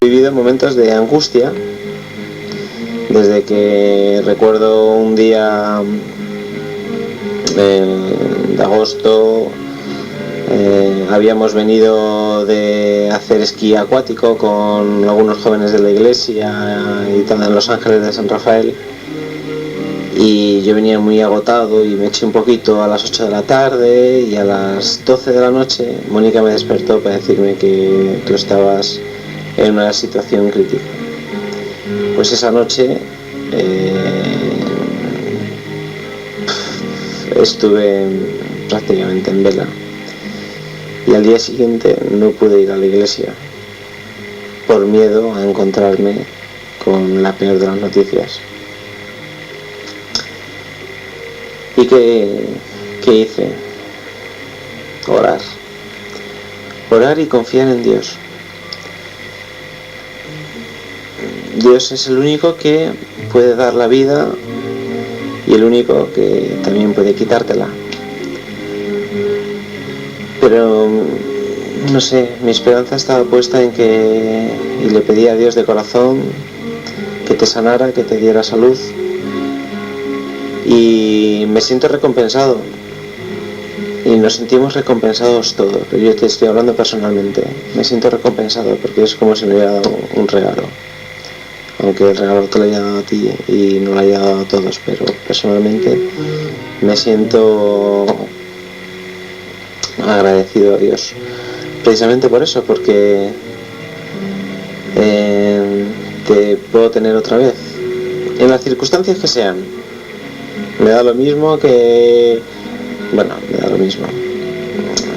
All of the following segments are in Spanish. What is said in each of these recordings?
He vivido momentos de angustia desde que recuerdo un día de agosto. Habíamos venido de hacer esquí acuático con algunos jóvenes de la iglesia y también en Los Ángeles de San Rafael, y yo venía muy agotado y me eché un poquito a las 8 de la tarde, y a las 12 de la noche Mónica me despertó para decirme que tú estabas en una situación crítica. Pues esa noche estuve prácticamente en vela, y al día siguiente no pude ir a la iglesia por miedo a encontrarme con la peor de las noticias. ¿Y qué hice? Orar y confiar en Dios. Dios es el único que puede dar la vida y el único que también puede quitártela. Pero no sé, mi esperanza estaba puesta en que, y le pedí a Dios de corazón que te sanara, que te diera salud, y me siento recompensado, y nos sentimos recompensados todos. Yo te estoy hablando personalmente, me siento recompensado porque es como si me hubiera dado un regalo, aunque el regalo te lo haya dado a ti y no lo haya dado a todos, pero personalmente me siento agradecido a Dios, precisamente por eso, porque te puedo tener otra vez en las circunstancias que sean. Me da lo mismo que, bueno, me da lo mismo,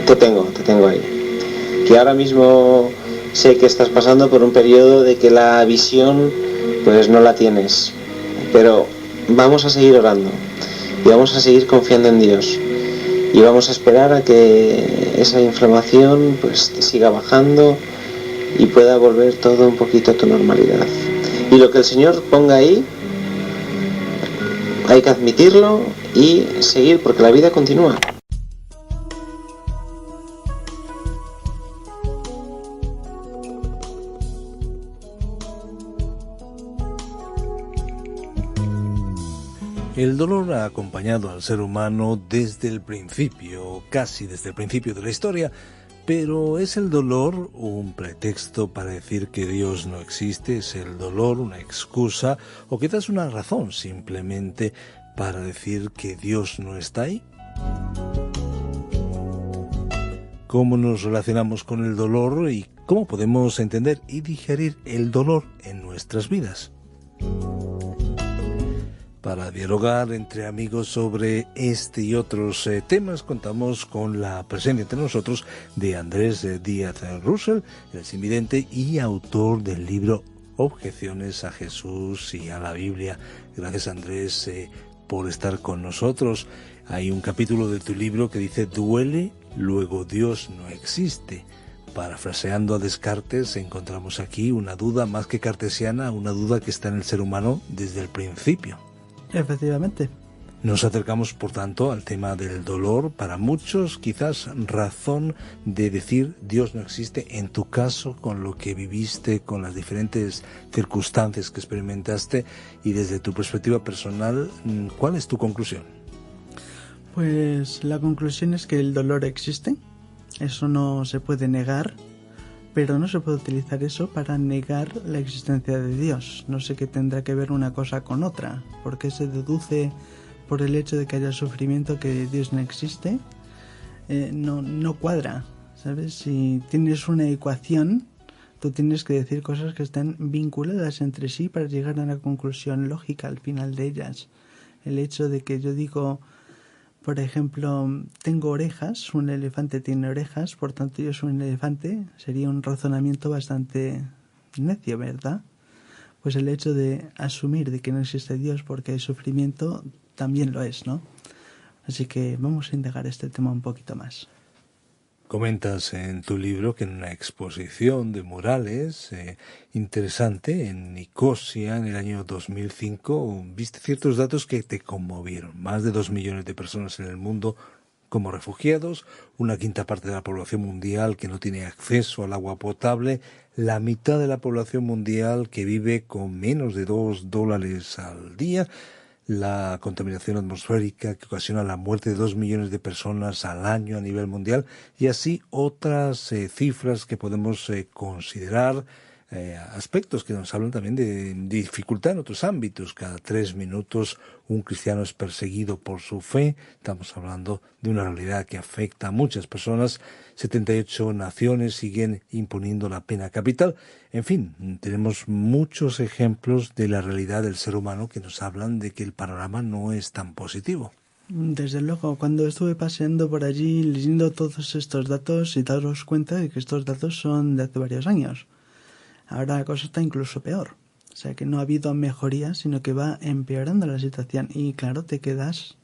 te tengo ahí, que ahora mismo sé que estás pasando por un periodo de que la visión pues no la tienes, pero vamos a seguir orando y vamos a seguir confiando en Dios, y vamos a esperar a que esa inflamación pues te siga bajando y pueda volver todo un poquito a tu normalidad. Y lo que el Señor ponga ahí hay que admitirlo y seguir, porque la vida continúa. El dolor ha acompañado al ser humano desde el principio, casi desde el principio de la historia, pero ¿es el dolor un pretexto para decir que Dios no existe? ¿Es el dolor una excusa o quizás una razón simplemente para decir que Dios no está ahí? ¿Cómo nos relacionamos con el dolor y cómo podemos entender y digerir el dolor en nuestras vidas? Para dialogar entre amigos sobre este y otros temas, contamos con la presencia entre nosotros de Andrés Díaz Russell, el invidente y autor del libro Objeciones a Jesús y a la Biblia. Gracias, Andrés, por estar con nosotros. Hay un capítulo de tu libro que dice: duele, luego Dios no existe. Parafraseando a Descartes, encontramos aquí una duda más que cartesiana, una duda que está en el ser humano desde el principio. Efectivamente. Nos acercamos, por tanto, al tema del dolor. Para muchos, quizás razón de decir Dios no existe. En tu caso, con lo que viviste, con las diferentes circunstancias que experimentaste y desde tu perspectiva personal, ¿cuál es tu conclusión? Pues la conclusión es que el dolor existe. Eso no se puede negar. Pero no se puede utilizar eso para negar la existencia de Dios. No sé qué tendrá que ver una cosa con otra. Porque se deduce por el hecho de que haya sufrimiento que Dios no existe. No cuadra, ¿sabes? Si tienes una ecuación, tú tienes que decir cosas que están vinculadas entre sí para llegar a una conclusión lógica al final de ellas. El hecho de que yo digo, por ejemplo, tengo orejas, un elefante tiene orejas, por tanto yo soy un elefante, sería un razonamiento bastante necio, ¿verdad? Pues el hecho de asumir de que no existe Dios porque hay sufrimiento también lo es, ¿no? Así que vamos a indagar este tema un poquito más. Comentas en tu libro que en una exposición de murales interesante en Nicosia en el año 2005 viste ciertos datos que te conmovieron. Más de 2 millones de personas en el mundo como refugiados, una quinta parte de la población mundial que no tiene acceso al agua potable, la mitad de la población mundial que vive con menos de $2 al día, la contaminación atmosférica que ocasiona la muerte de 2 millones de personas al año a nivel mundial, y así otras cifras que podemos considerar, aspectos que nos hablan también de dificultad en otros ámbitos. Cada 3 minutos un cristiano es perseguido por su fe. Estamos hablando de una realidad que afecta a muchas personas. 78 naciones siguen imponiendo la pena capital. En fin, tenemos muchos ejemplos de la realidad del ser humano que nos hablan de que el panorama no es tan positivo. Desde luego, cuando estuve paseando por allí leyendo todos estos datos y daros cuenta de que estos datos son de hace varios años. Ahora la cosa está incluso peor. O sea que no ha habido mejoría, sino que va empeorando la situación. Y claro, te quedas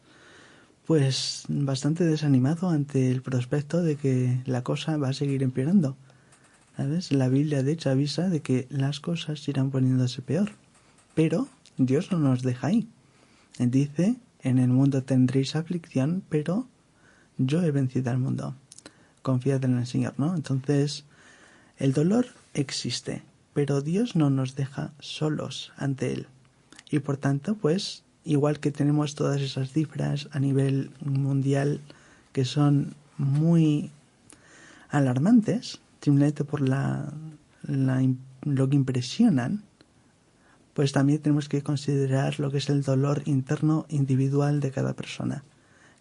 pues bastante desanimado ante el prospecto de que la cosa va a seguir empeorando. ¿Sabes? La Biblia de hecho avisa de que las cosas irán poniéndose peor. Pero Dios no nos deja ahí. Él dice, en el mundo tendréis aflicción, pero yo he vencido al mundo. Confiad en el Señor, ¿no? Entonces, el dolor existe, pero Dios no nos deja solos ante Él. Y por tanto, pues, igual que tenemos todas esas cifras a nivel mundial que son muy alarmantes, simplemente por lo que impresionan, pues también tenemos que considerar lo que es el dolor interno individual de cada persona,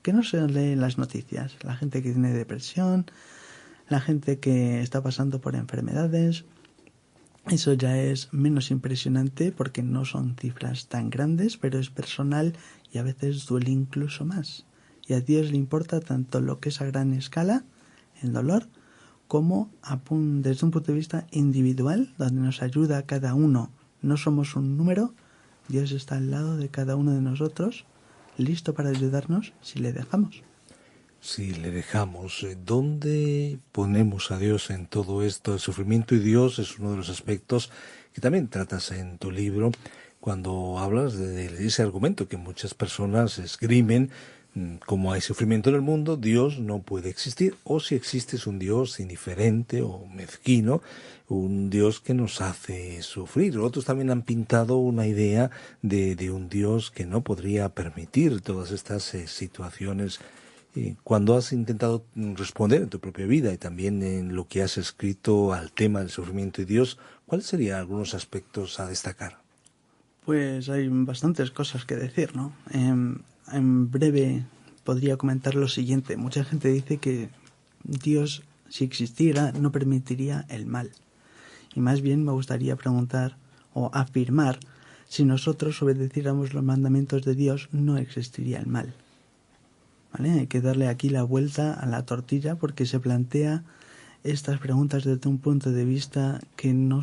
que no se lee en las noticias. La gente que tiene depresión, la gente que está pasando por enfermedades, eso ya es menos impresionante porque no son cifras tan grandes, pero es personal y a veces duele incluso más. Y a Dios le importa tanto lo que es a gran escala, el dolor, como desde un punto de vista individual, donde nos ayuda a cada uno. No somos un número, Dios está al lado de cada uno de nosotros, listo para ayudarnos si le dejamos. Si le dejamos, ¿dónde ponemos a Dios en todo esto? El sufrimiento y Dios es uno de los aspectos que también tratas en tu libro cuando hablas de ese argumento que muchas personas esgrimen. Como hay sufrimiento en el mundo, Dios no puede existir, o si existe es un Dios indiferente o mezquino, un Dios que nos hace sufrir. Otros también han pintado una idea de un Dios que no podría permitir todas estas situaciones. Cuando has intentado responder en tu propia vida y también en lo que has escrito al tema del sufrimiento y Dios, ¿cuáles serían algunos aspectos a destacar? Pues hay bastantes cosas que decir, ¿no? En breve podría comentar lo siguiente. Mucha gente dice que Dios, si existiera, no permitiría el mal. Y más bien me gustaría preguntar o afirmar, si nosotros obedeciéramos los mandamientos de Dios, no existiría el mal. ¿Vale? Hay que darle aquí la vuelta a la tortilla porque se plantea estas preguntas desde un punto de vista que no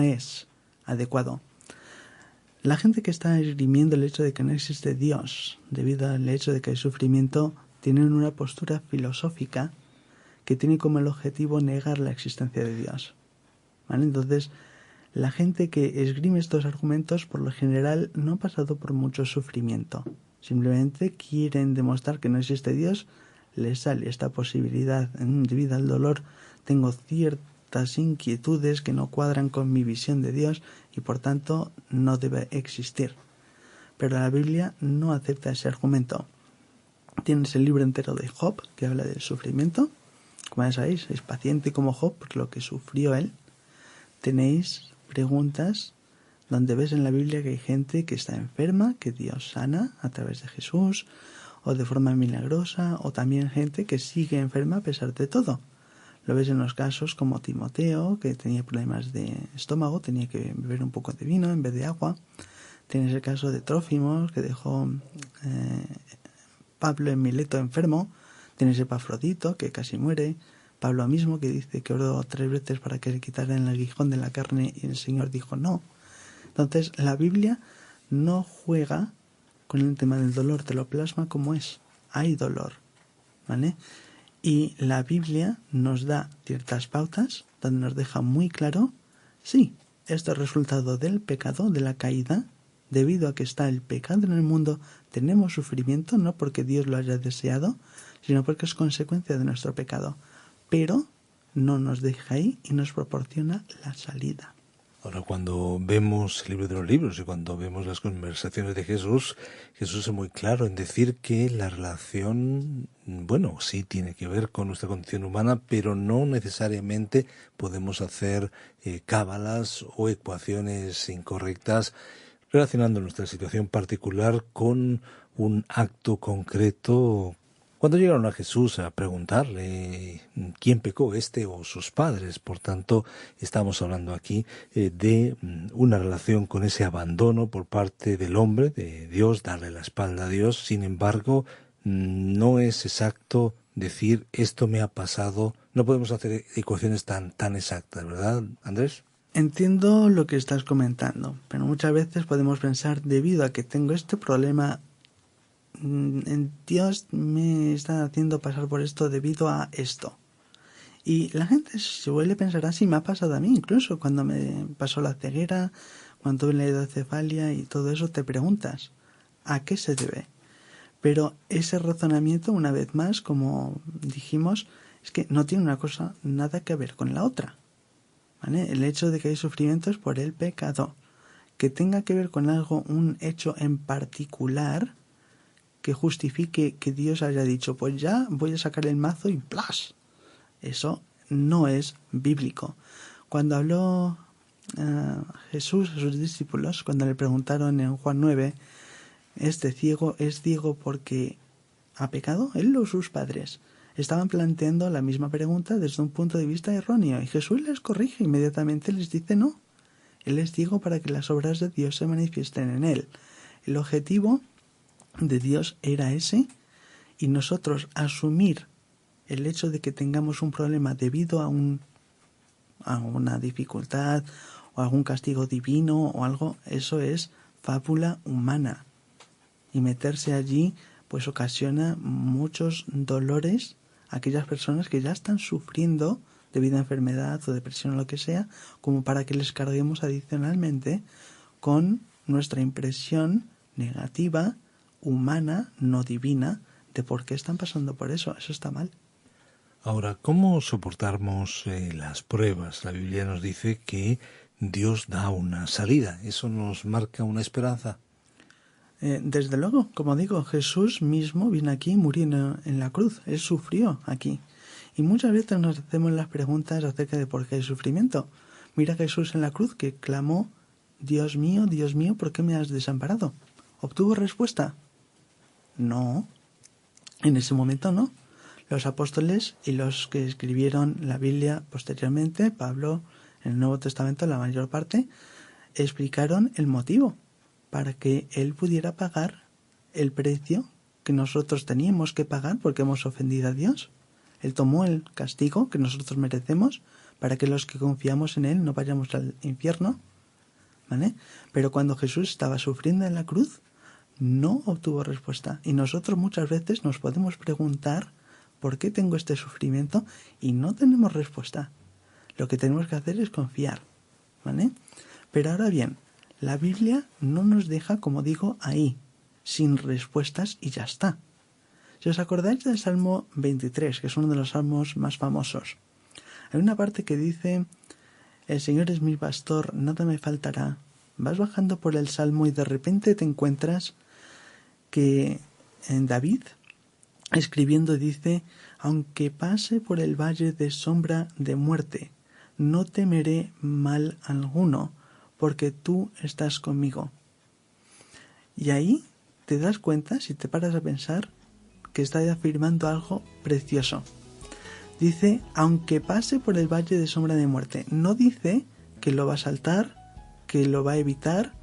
es adecuado. La gente que está esgrimiendo el hecho de que no existe Dios debido al hecho de que hay sufrimiento tienen una postura filosófica que tiene como el objetivo negar la existencia de Dios. ¿Vale? Entonces, la gente que esgrime estos argumentos por lo general no ha pasado por mucho sufrimiento. Simplemente quieren demostrar que no existe Dios, les sale esta posibilidad. Debido al dolor tengo ciertas inquietudes que no cuadran con mi visión de Dios y por tanto no debe existir. Pero la Biblia no acepta ese argumento. Tienes el libro entero de Job que habla del sufrimiento. Como ya sabéis, es paciente como Job por lo que sufrió él. Tenéis preguntas donde ves en la Biblia que hay gente que está enferma, que Dios sana a través de Jesús, o de forma milagrosa, o también gente que sigue enferma a pesar de todo. Lo ves en los casos como Timoteo, que tenía problemas de estómago, tenía que beber un poco de vino en vez de agua. Tienes el caso de Trófimo, que dejó Pablo en Mileto enfermo. Tienes Epafrodito, que casi muere. Pablo mismo, que dice que oró 3 veces para que le quitaran el aguijón de la carne y el Señor dijo no. Entonces, la Biblia no juega con el tema del dolor, te lo plasma como es. Hay dolor, ¿vale? Y la Biblia nos da ciertas pautas donde nos deja muy claro, sí, esto es resultado del pecado, de la caída, Debido a que está el pecado en el mundo, tenemos sufrimiento, no porque Dios lo haya deseado, sino porque es consecuencia de nuestro pecado. Pero no nos deja ahí y nos proporciona la salida. Ahora, cuando vemos el libro de los libros y cuando vemos las conversaciones de Jesús, Jesús es muy claro en decir que la relación, bueno, sí tiene que ver con nuestra condición humana, pero no necesariamente podemos hacer cábalas o ecuaciones incorrectas relacionando nuestra situación particular con un acto concreto. Cuando llegaron a Jesús a preguntarle quién pecó, este o sus padres, por tanto, estamos hablando aquí de una relación con ese abandono por parte del hombre, de Dios, darle la espalda a Dios. Sin embargo, no es exacto decir esto me ha pasado. No podemos hacer ecuaciones tan exactas, ¿verdad, Andrés? Entiendo lo que estás comentando, pero muchas veces podemos pensar, debido a que tengo este problema, Dios me está haciendo pasar por esto debido a esto. Y la gente se suele pensar así, me ha pasado a mí, incluso cuando me pasó la ceguera, cuando tuve la hidrocefalia y todo eso, te preguntas, ¿a qué se debe? Pero ese razonamiento, una vez más, como dijimos, es que no tiene una cosa nada que ver con la otra, ¿vale? El hecho de que hay sufrimiento es por el pecado. Que tenga que ver con algo, un hecho en particular, que justifique que Dios haya dicho, pues ya voy a sacar el mazo y ¡plas! Eso no es bíblico. Cuando habló Jesús a sus discípulos, cuando le preguntaron en Juan 9, ¿este ciego es ciego porque ha pecado él o sus padres? Estaban planteando la misma pregunta desde un punto de vista erróneo, y Jesús les corrige inmediatamente, les dice no. Él es ciego para que las obras de Dios se manifiesten en él. El objetivo de Dios era ese, y nosotros asumir el hecho de que tengamos un problema debido a una dificultad o algún castigo divino o algo, eso es fábula humana, y meterse allí pues ocasiona muchos dolores a aquellas personas que ya están sufriendo debido a enfermedad o depresión o lo que sea, como para que les carguemos adicionalmente con nuestra impresión negativa, humana, no divina, de por qué están pasando por eso. Eso está mal. Ahora, ¿cómo soportamos las pruebas? La Biblia nos dice que Dios da una salida. ¿Eso nos marca una esperanza? Desde luego, como digo, Jesús mismo vino aquí, murió en la cruz. Él sufrió aquí. Y muchas veces nos hacemos las preguntas acerca de por qué hay sufrimiento. Mira a Jesús en la cruz que clamó, Dios mío, ¿por qué me has desamparado? ¿Obtuvo respuesta? No. En ese momento no. Los apóstoles y los que escribieron la Biblia posteriormente, Pablo en el Nuevo Testamento, la mayor parte, explicaron el motivo para que él pudiera pagar el precio que nosotros teníamos que pagar porque hemos ofendido a Dios. Él tomó el castigo que nosotros merecemos para que los que confiamos en él no vayamos al infierno, ¿vale? Pero cuando Jesús estaba sufriendo en la cruz, no obtuvo respuesta. Y nosotros muchas veces nos podemos preguntar ¿por qué tengo este sufrimiento? Y no tenemos respuesta. Lo que tenemos que hacer es confiar, ¿vale? Pero ahora bien, la Biblia no nos deja, como digo, ahí, sin respuestas y ya está. Si os acordáis del Salmo 23, que es uno de los salmos más famosos, hay una parte que dice, el Señor es mi pastor, nada me faltará. Vas bajando por el Salmo y de repente te encuentras que en David, escribiendo, dice, aunque pase por el valle de sombra de muerte, no temeré mal alguno, porque tú estás conmigo. Y ahí te das cuenta, si te paras a pensar, que está afirmando algo precioso. Dice, aunque pase por el valle de sombra de muerte. No dice que lo va a saltar, que lo va a evitar,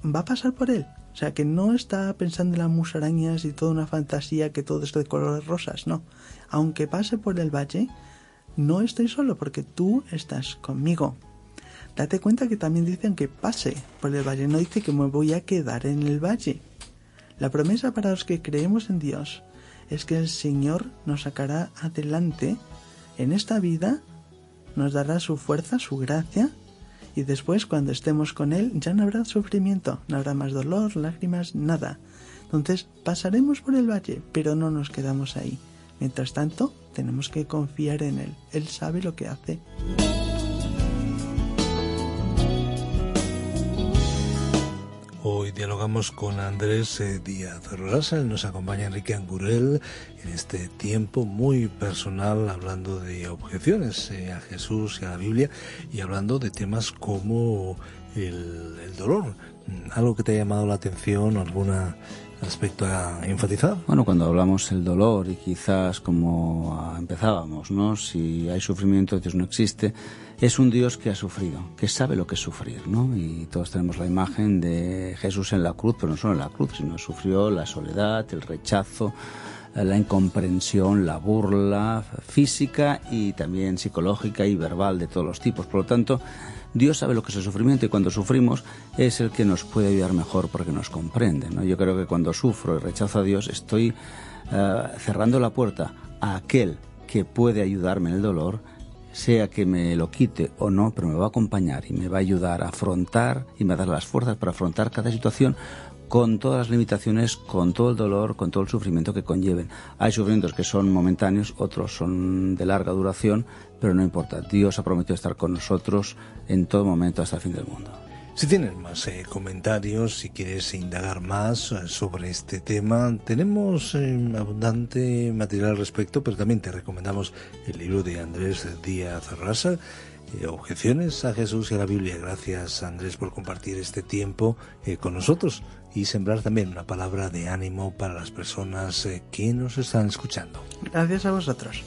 va a pasar por él. O sea, que no está pensando en las musarañas y toda una fantasía, que todo es de colores rosas, no. Aunque pase por el valle, no estoy solo porque tú estás conmigo. Date cuenta que también dicen que pase por el valle, no dice que me voy a quedar en el valle. La promesa para los que creemos en Dios es que el Señor nos sacará adelante en esta vida, nos dará su fuerza, su gracia, Y después, cuando estemos con Él, ya no habrá sufrimiento, no habrá más dolor, lágrimas, nada. Entonces pasaremos por el valle, pero no nos quedamos ahí. Mientras tanto, tenemos que confiar en Él. Él sabe lo que hace. Hoy dialogamos con Andrés Díaz Russell, nos acompaña Enrique Angurel en este tiempo muy personal, hablando de objeciones a Jesús y a la Biblia, y hablando de temas como el dolor. ¿Algo que te ha llamado la atención, algún aspecto a enfatizar? Bueno, cuando hablamos del dolor, y quizás como empezábamos, ¿no? Si hay sufrimiento, Dios no existe. Es un Dios que ha sufrido, que sabe lo que es sufrir, ¿no? Y todos tenemos la imagen de Jesús en la cruz, pero no solo en la cruz, sino sufrió la soledad, el rechazo, la incomprensión, la burla física y también psicológica y verbal de todos los tipos. Por lo tanto, Dios sabe lo que es el sufrimiento, y cuando sufrimos es el que nos puede ayudar mejor porque nos comprende, ¿no? Yo creo que cuando sufro y rechazo a Dios estoy cerrando la puerta a aquel que puede ayudarme en el dolor, sea que me lo quite o no, pero me va a acompañar y me va a ayudar a afrontar y me va a dar las fuerzas para afrontar cada situación con todas las limitaciones, con todo el dolor, con todo el sufrimiento que conlleven. Hay sufrimientos que son momentáneos, otros son de larga duración, pero no importa. Dios ha prometido estar con nosotros en todo momento hasta el fin del mundo. Si tienes más comentarios, si quieres indagar más sobre este tema, tenemos abundante material al respecto, pero también te recomendamos el libro de Andrés Díaz Russell, Objeciones a Jesús y a la Biblia. Gracias, Andrés, por compartir este tiempo con nosotros y sembrar también una palabra de ánimo para las personas que nos están escuchando. Gracias a vosotros.